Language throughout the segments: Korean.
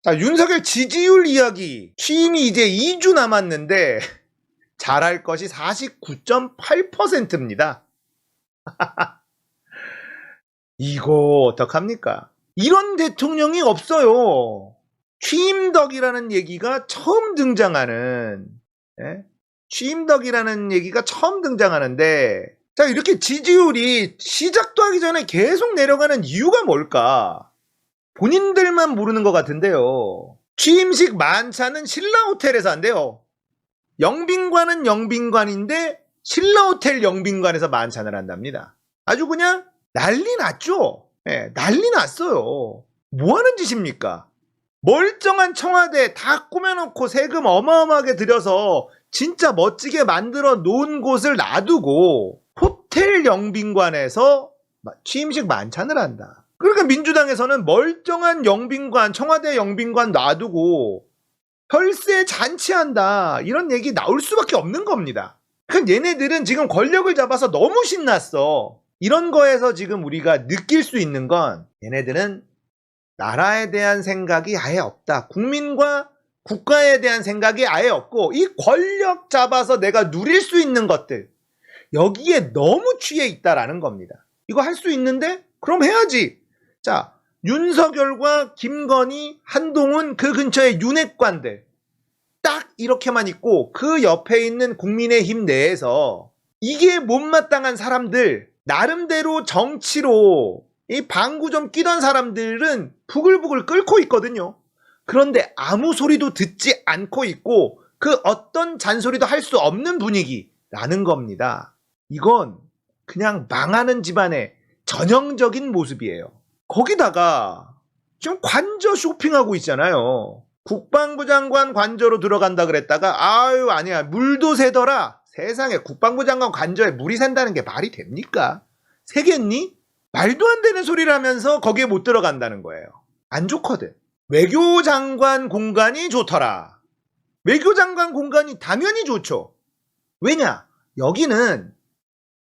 자, 윤석열 지지율 이야기. 취임이 이제 2주 남았는데 잘할 것이 49.8%입니다. 이거 어떡합니까? 이런 대통령이 없어요. 취임덕이라는 얘기가 처음 등장하는, 취임덕이라는 얘기가 처음 등장하는데, 자, 이렇게 지지율이 시작도 하기 전에 계속 내려가는 이유가 뭘까? 본인들만 모르는 것 같은데요. 취임식 만찬은 신라호텔에서 한대요. 영빈관은 영빈관인데 신라호텔 영빈관에서 만찬을 한답니다. 아주 그냥 난리 났죠. 난리 났어요. 뭐 하는 짓입니까? 멀쩡한 청와대 다 꾸며놓고 세금 어마어마하게 들여서 진짜 멋지게 만들어 놓은 곳을 놔두고 호텔 영빈관에서 취임식 만찬을 한다. 그러니까 민주당에서는 멀쩡한 영빈관, 청와대 영빈관 놔두고 혈세 잔치한다, 이런 얘기 나올 수밖에 없는 겁니다. 그러니까 얘네들은 지금 권력을 잡아서 너무 신났어. 이런 거에서 지금 우리가 느낄 수 있는 건 얘네들은 나라에 대한 생각이 아예 없다. 국민과 국가에 대한 생각이 아예 없고 이 권력 잡아서 내가 누릴 수 있는 것들, 여기에 너무 취해 있다라는 겁니다. 이거 할 수 있는데? 그럼 해야지. 자, 윤석열과 김건희, 한동훈 그 근처에 윤핵관들 딱 이렇게만 있고 그 옆에 있는 국민의힘 내에서 이게 못마땅한 사람들, 나름대로 정치로 이 방구 좀 끼던 사람들은 부글부글 끓고 있거든요. 그런데 아무 소리도 듣지 않고 있고 그 어떤 잔소리도 할 수 없는 분위기라는 겁니다. 이건 그냥 망하는 집안의 전형적인 모습이에요. 거기다가 지금 관저 쇼핑하고 있잖아요. 국방부 장관 관저로 들어간다 그랬다가 아유 아니야 물도 새더라. 세상에 국방부 장관 관저에 물이 샌다는 게 말이 됩니까? 새겠니? 말도 안 되는 소리를 하면서 거기에 못 들어간다는 거예요. 안 좋거든. 외교장관 공간이 좋더라. 외교장관 공간이 당연히 좋죠. 왜냐? 여기는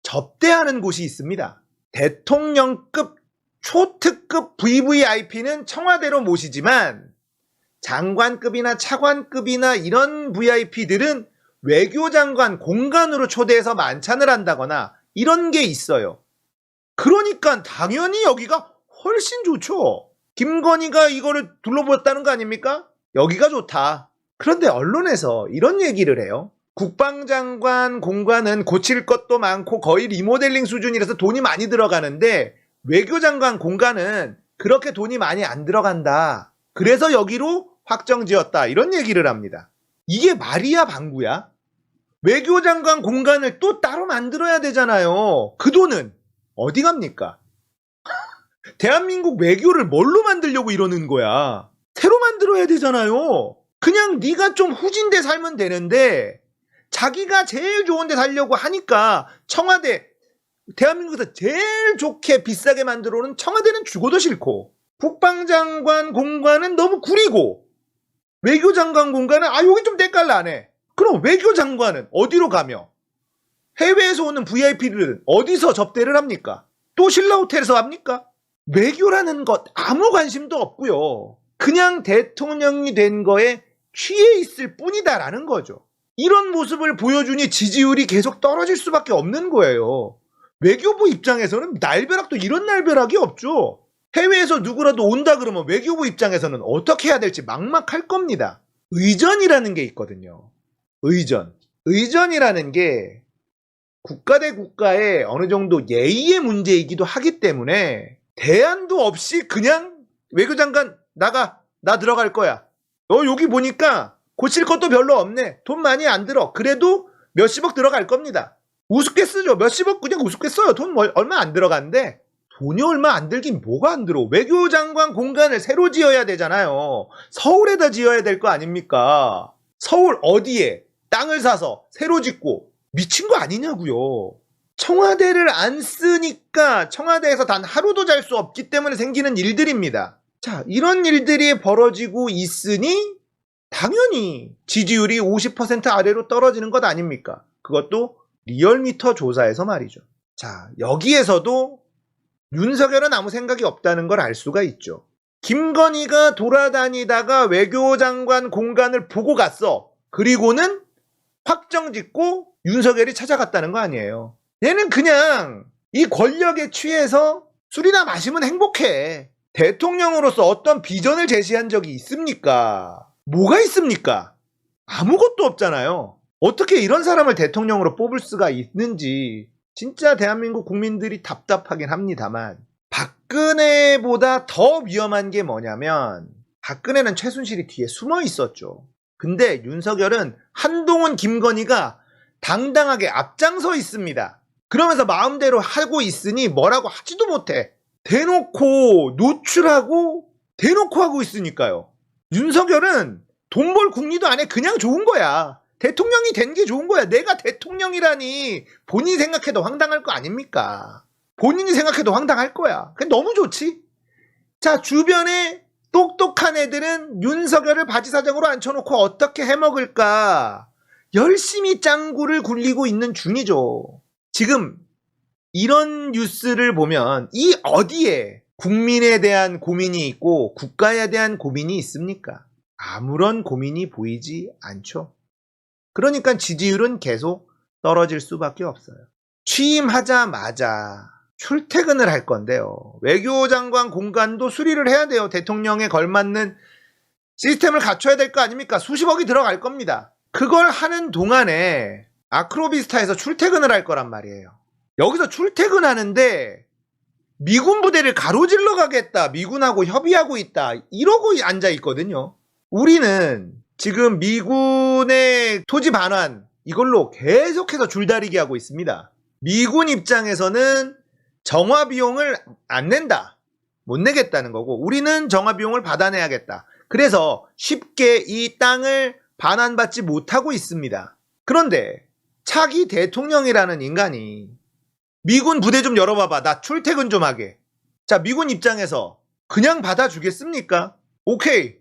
접대하는 곳이 있습니다. 대통령급 초특급 VVIP는 청와대로 모시지만 장관급이나 차관급이나 이런 VIP들은 외교장관 공간으로 초대해서 만찬을 한다거나 이런 게 있어요. 그러니까 당연히 여기가 훨씬 좋죠. 김건희가 이거를 둘러보았다는 거 아닙니까? 여기가 좋다. 그런데 언론에서 이런 얘기를 해요. 국방장관 공간은 고칠 것도 많고 거의 리모델링 수준이라서 돈이 많이 들어가는데 외교장관 공간은 그렇게 돈이 많이 안 들어간다. 그래서 여기로 확정지었다. 이런 얘기를 합니다. 이게 말이야 방구야? 외교장관 공간을 또 따로 만들어야 되잖아요. 그 돈은 어디 갑니까? 대한민국 외교를 뭘로 만들려고 이러는 거야? 새로 만들어야 되잖아요. 그냥 네가 좀 후진데 살면 되는데 자기가 제일 좋은 데 살려고 하니까 청와대, 대한민국에서 제일 좋게 비싸게 만들어 놓은 청와대는 죽어도 싫고 국방장관 공간은 너무 구리고 외교장관 공간은 여기 좀 때깔나네. 그럼 외교장관은 어디로 가며 해외에서 오는 VIP들은 어디서 접대를 합니까? 또 신라호텔에서 합니까? 외교라는 것 아무 관심도 없고요. 그냥 대통령이 된 거에 취해 있을 뿐이다라는 거죠. 이런 모습을 보여주니 지지율이 계속 떨어질 수밖에 없는 거예요. 외교부 입장에서는 날벼락도 이런 날벼락이 없죠. 해외에서 누구라도 온다 그러면 외교부 입장에서는 어떻게 해야 될지 막막할 겁니다. 의전이라는 게 있거든요. 의전이라는 게 국가 대 국가의 어느 정도 예의의 문제이기도 하기 때문에 대안도 없이 그냥 외교장관 나가, 나 들어갈 거야. 여기 보니까 고칠 것도 별로 없네. 돈 많이 안 들어. 그래도 몇십억 들어갈 겁니다. 우습게 쓰죠. 몇십억 그냥 우습게 써요. 돈 얼마 안 들어간대. 돈이 얼마 안 들긴 뭐가 안 들어. 외교장관 공간을 새로 지어야 되잖아요. 서울에다 지어야 될 거 아닙니까? 서울 어디에 땅을 사서 새로 짓고 미친 거 아니냐고요. 청와대를 안 쓰니까 청와대에서 단 하루도 잘 수 없기 때문에 생기는 일들입니다. 자, 이런 일들이 벌어지고 있으니 당연히 지지율이 50% 아래로 떨어지는 것 아닙니까? 그것도 리얼미터 조사에서 말이죠. 자, 여기에서도 윤석열은 아무 생각이 없다는 걸 알 수가 있죠. 김건희가 돌아다니다가 외교장관 공간을 보고 갔어. 그리고는 확정 짓고 윤석열이 찾아갔다는 거 아니에요. 얘는 그냥 이 권력에 취해서 술이나 마시면 행복해. 대통령으로서 어떤 비전을 제시한 적이 있습니까? 뭐가 있습니까? 아무것도 없잖아요. 어떻게 이런 사람을 대통령으로 뽑을 수가 있는지 진짜 대한민국 국민들이 답답하긴 합니다만, 박근혜보다 더 위험한 게 뭐냐면, 박근혜는 최순실이 뒤에 숨어 있었죠. 근데 윤석열은 한동훈, 김건희가 당당하게 앞장서 있습니다. 그러면서 마음대로 하고 있으니 뭐라고 하지도 못해. 대놓고 노출하고 대놓고 하고 있으니까요. 윤석열은 돈 벌 국리도 안 해. 그냥 좋은 거야. 대통령이 된 게 좋은 거야. 내가 대통령이라니 본인이 생각해도 황당할 거 아닙니까? 본인이 생각해도 황당할 거야. 그게 너무 좋지. 자, 주변에 똑똑한 애들은 윤석열을 바지사장으로 앉혀놓고 어떻게 해먹을까 열심히 짱구를 굴리고 있는 중이죠. 지금 이런 뉴스를 보면 이 어디에 국민에 대한 고민이 있고 국가에 대한 고민이 있습니까? 아무런 고민이 보이지 않죠. 그러니까 지지율은 계속 떨어질 수밖에 없어요. 취임하자마자 출퇴근을 할 건데요. 외교장관 공간도 수리를 해야 돼요. 대통령에 걸맞는 시스템을 갖춰야 될 거 아닙니까? 수십억이 들어갈 겁니다. 그걸 하는 동안에 아크로비스타에서 출퇴근을 할 거란 말이에요. 여기서 출퇴근하는데 미군 부대를 가로질러 가겠다, 미군하고 협의하고 있다, 이러고 앉아 있거든요. 우리는 지금 미군의 토지 반환 이걸로 계속해서 줄다리기 하고 있습니다. 미군 입장에서는 정화 비용을 안 낸다, 못 내겠다는 거고, 우리는 정화 비용을 받아내야겠다. 그래서 쉽게 이 땅을 반환받지 못하고 있습니다. 그런데 차기 대통령이라는 인간이 미군 부대 좀 열어봐봐, 나 출퇴근 좀 하게. 자, 미군 입장에서 그냥 받아주겠습니까? 오케이,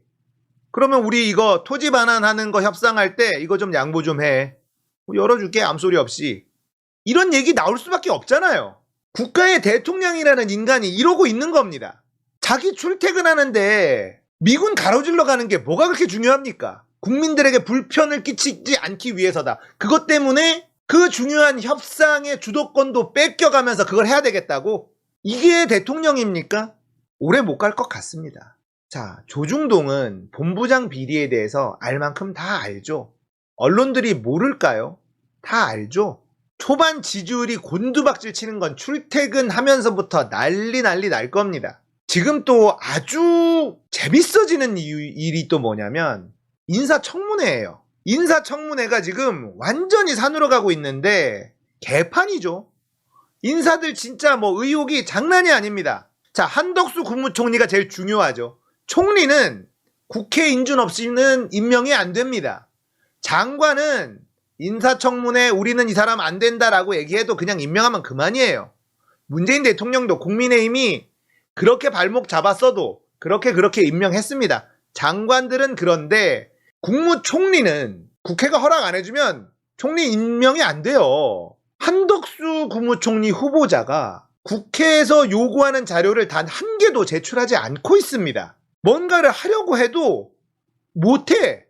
그러면 우리 이거 토지 반환하는 거 협상할 때 이거 좀 양보 좀 해, 열어줄게, 암소리 없이. 이런 얘기 나올 수밖에 없잖아요. 국가의 대통령이라는 인간이 이러고 있는 겁니다. 자기 출퇴근하는데 미군 가로질러 가는 게 뭐가 그렇게 중요합니까? 국민들에게 불편을 끼치지 않기 위해서다. 그것 때문에 그 중요한 협상의 주도권도 뺏겨가면서 그걸 해야 되겠다고? 이게 대통령입니까? 오래 못 갈 것 같습니다. 자, 조중동은 본부장 비리에 대해서 알 만큼 다 알죠. 언론들이 모를까요? 다 알죠. 초반 지지율이 곤두박질 치는 건 출퇴근하면서부터 난리 날 겁니다. 지금 또 아주 재밌어지는 일이 또 뭐냐면 인사청문회예요. 인사청문회가 지금 완전히 산으로 가고 있는데 개판이죠. 인사들 진짜 뭐 의혹이 장난이 아닙니다. 자, 한덕수 국무총리가 제일 중요하죠. 총리는 국회 인준 없이는 임명이 안 됩니다. 장관은 인사청문회 우리는 이 사람 안 된다라고 얘기해도 그냥 임명하면 그만이에요. 문재인 대통령도 국민의힘이 그렇게 발목 잡았어도 그렇게 임명했습니다. 장관들은. 그런데 국무총리는 국회가 허락 안 해주면 총리 임명이 안 돼요. 한덕수 국무총리 후보자가 국회에서 요구하는 자료를 단 한 개도 제출하지 않고 있습니다. 뭔가를 하려고 해도 못해.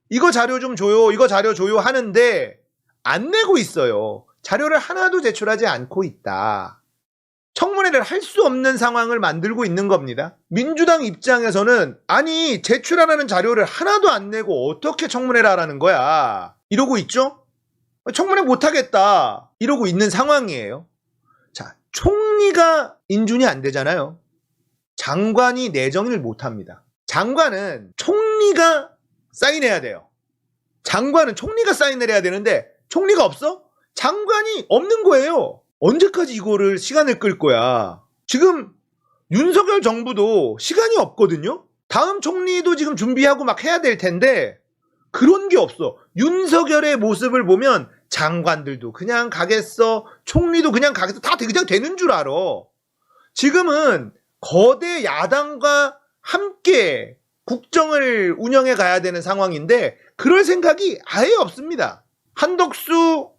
이거 자료 좀 줘요, 이거 자료 줘요 하는데 안 내고 있어요. 자료를 하나도 제출하지 않고 있다. 청문회를 할 수 없는 상황을 만들고 있는 겁니다. 민주당 입장에서는 아니 제출하라는 자료를 하나도 안 내고 어떻게 청문회를 하라는 거야, 이러고 있죠. 청문회 못하겠다 이러고 있는 상황이에요. 자, 총리가 인준이 안 되잖아요. 장관이 내정을 못합니다. 장관은 총리가 사인해야 돼요. 장관은 총리가 사인을 해야 되는데 총리가 없어? 장관이 없는 거예요. 언제까지 이거를 시간을 끌 거야? 지금 윤석열 정부도 시간이 없거든요. 다음 총리도 지금 준비하고 막 해야 될 텐데 그런 게 없어. 윤석열의 모습을 보면 장관들도 그냥 가겠어, 총리도 그냥 가겠어, 다 그냥 되는 줄 알아. 지금은 거대 야당과 함께 국정을 운영해 가야 되는 상황인데 그럴 생각이 아예 없습니다. 한덕수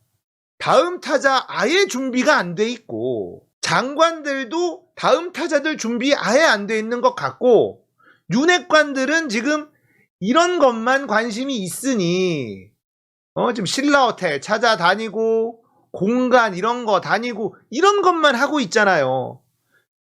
다음 타자 아예 준비가 안 돼 있고 장관들도 다음 타자들 준비 아예 안 돼 있는 것 같고 윤핵관들은 지금 이런 것만 관심이 있으니 지금 신라호텔 찾아다니고 공간 이런 거 다니고 이런 것만 하고 있잖아요.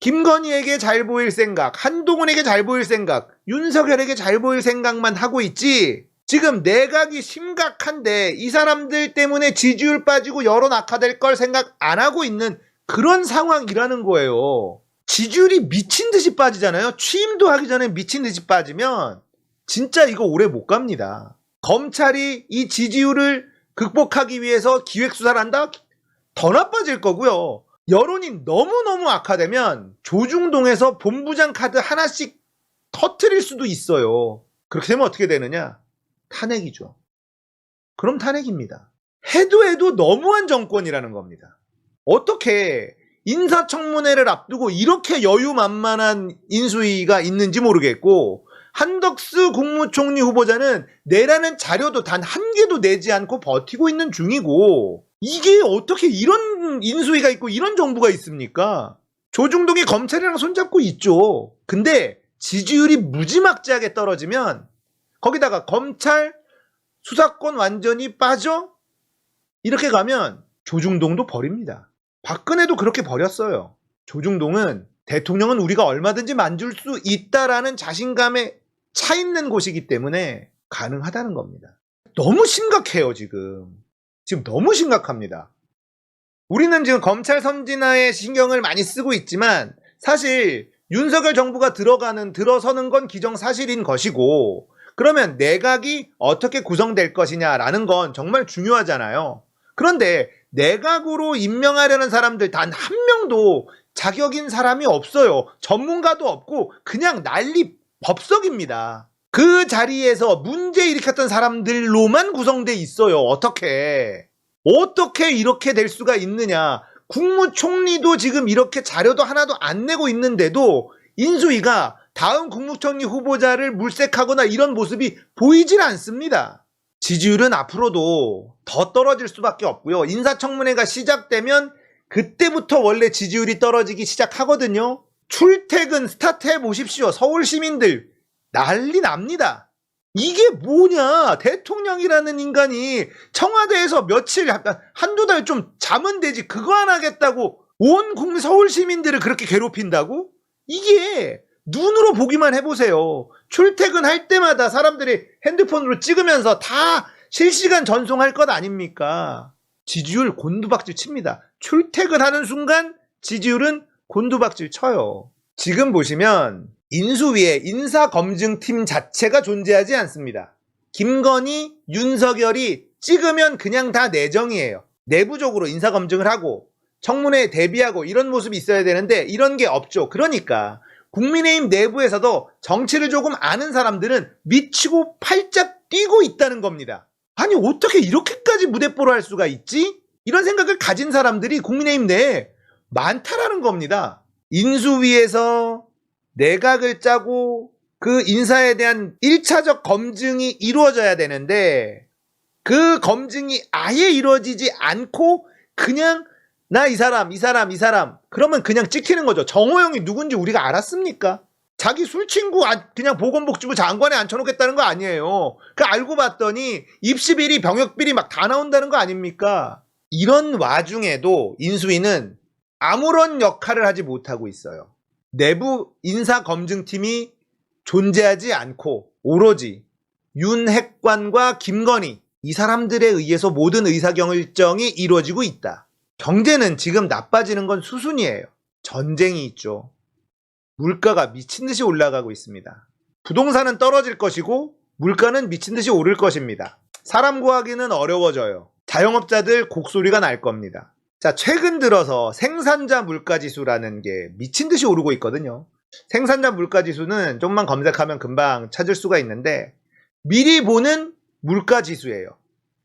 김건희에게 잘 보일 생각, 한동훈에게 잘 보일 생각, 윤석열에게 잘 보일 생각만 하고 있지, 지금 내각이 심각한데 이 사람들 때문에 지지율 빠지고 여론 악화될 걸 생각 안 하고 있는 그런 상황이라는 거예요. 지지율이 미친 듯이 빠지잖아요. 취임도 하기 전에 미친 듯이 빠지면 진짜 이거 오래 못 갑니다. 검찰이 이 지지율을 극복하기 위해서 기획수사를 한다? 더 나빠질 거고요. 여론이 너무너무 악화되면 조중동에서 본부장 카드 하나씩 터트릴 수도 있어요. 그렇게 되면 어떻게 되느냐? 탄핵이죠. 그럼 탄핵입니다. 해도 너무한 정권이라는 겁니다. 어떻게 인사청문회를 앞두고 이렇게 여유만만한 인수위가 있는지 모르겠고, 한덕수 국무총리 후보자는 내라는 자료도 단 한 개도 내지 않고 버티고 있는 중이고, 이게 어떻게 이런 인수위가 있고 이런 정부가 있습니까? 조중동이 검찰이랑 손잡고 있죠. 근데 지지율이 무지막지하게 떨어지면 거기다가 검찰 수사권 완전히 빠져? 이렇게 가면 조중동도 버립니다. 박근혜도 그렇게 버렸어요. 조중동은 대통령은 우리가 얼마든지 만질 수 있다라는 자신감에 차 있는 곳이기 때문에 가능하다는 겁니다. 너무 심각해요, 지금 너무 심각합니다. 우리는 지금 검찰 선진화에 신경을 많이 쓰고 있지만 사실 윤석열 정부가 들어서는 건 기정사실인 것이고, 그러면 내각이 어떻게 구성될 것이냐라는 건 정말 중요하잖아요. 그런데 내각으로 임명하려는 사람들 단 한 명도 자격인 사람이 없어요. 전문가도 없고 그냥 난리 법석입니다. 그 자리에서 문제 일으켰던 사람들로만 구성돼 있어요. 어떻게 이렇게 될 수가 있느냐. 국무총리도 지금 이렇게 자료도 하나도 안 내고 있는데도 인수위가 다음 국무총리 후보자를 물색하거나 이런 모습이 보이질 않습니다. 지지율은 앞으로도 더 떨어질 수밖에 없고요. 인사청문회가 시작되면 그때부터 원래 지지율이 떨어지기 시작하거든요. 출퇴근 스타트 해보십시오. 서울 시민들 난리 납니다. 이게 뭐냐. 대통령이라는 인간이 청와대에서 며칠, 한두 달 좀 자면 되지 그거 안 하겠다고 온 국민 서울 시민들을 그렇게 괴롭힌다고? 이게 눈으로 보기만 해보세요. 출퇴근할 때마다 사람들이 핸드폰으로 찍으면서 다 실시간 전송할 것 아닙니까? 지지율 곤두박질 칩니다. 출퇴근하는 순간 지지율은 곤두박질 쳐요. 지금 보시면 인수위에 인사검증팀 자체가 존재하지 않습니다. 김건희, 윤석열이 찍으면 그냥 다 내정이에요. 내부적으로 인사검증을 하고 청문회에 대비하고 이런 모습이 있어야 되는데 이런 게 없죠. 그러니까 국민의힘 내부에서도 정치를 조금 아는 사람들은 미치고 팔짝 뛰고 있다는 겁니다. 아니 어떻게 이렇게까지 무대뽀를 할 수가 있지? 이런 생각을 가진 사람들이 국민의힘 내에 많다라는 겁니다. 인수위에서 내각을 짜고 그 인사에 대한 1차적 검증이 이루어져야 되는데 그 검증이 아예 이루어지지 않고 그냥 나 이 사람 그러면 그냥 찍히는 거죠. 정호영이 누군지 우리가 알았습니까? 자기 술친구 그냥 보건복지부 장관에 앉혀놓겠다는 거 아니에요. 그 알고 봤더니 입시비리 병역비리 막 다 나온다는 거 아닙니까? 이런 와중에도 인수위는 아무런 역할을 하지 못하고 있어요. 내부 인사검증팀이 존재하지 않고 오로지 윤핵관과 김건희 이 사람들에 의해서 모든 의사결정이 이루어지고 있다. 경제는 지금 나빠지는 건 수순이에요. 전쟁이 있죠. 물가가 미친 듯이 올라가고 있습니다. 부동산은 떨어질 것이고 물가는 미친 듯이 오를 것입니다. 사람 구하기는 어려워져요. 자영업자들 곡소리가 날 겁니다. 자, 최근 들어서 생산자 물가지수라는 게 미친 듯이 오르고 있거든요. 생산자 물가지수는 좀만 검색하면 금방 찾을 수가 있는데 미리 보는 물가지수예요.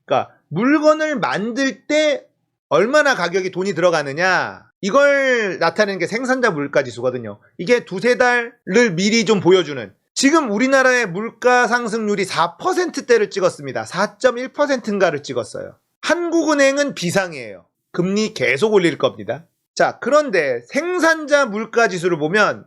그러니까 물건을 만들 때 얼마나 가격이 돈이 들어가느냐 이걸 나타내는 게 생산자 물가지수거든요. 이게 두세 달을 미리 좀 보여주는. 지금 우리나라의 물가 상승률이 4%대를 찍었습니다. 4.1%인가를 찍었어요. 한국은행은 비상이에요. 금리 계속 올릴 겁니다. 자, 그런데 생산자 물가지수를 보면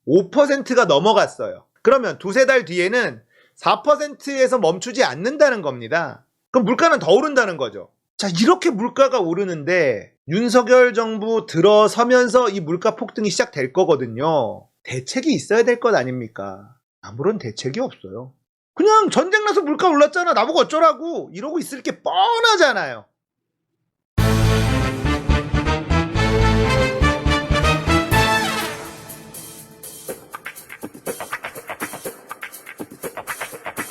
5%가 넘어갔어요. 그러면 두세 달 뒤에는 4%에서 멈추지 않는다는 겁니다. 그럼 물가는 더 오른다는 거죠. 자, 이렇게 물가가 오르는데 윤석열 정부 들어서면서 이 물가 폭등이 시작될 거거든요. 대책이 있어야 될 것 아닙니까? 아무런 대책이 없어요. 그냥 전쟁 나서 물가 올랐잖아. 나보고 어쩌라고. 이러고 있을 게 뻔하잖아요.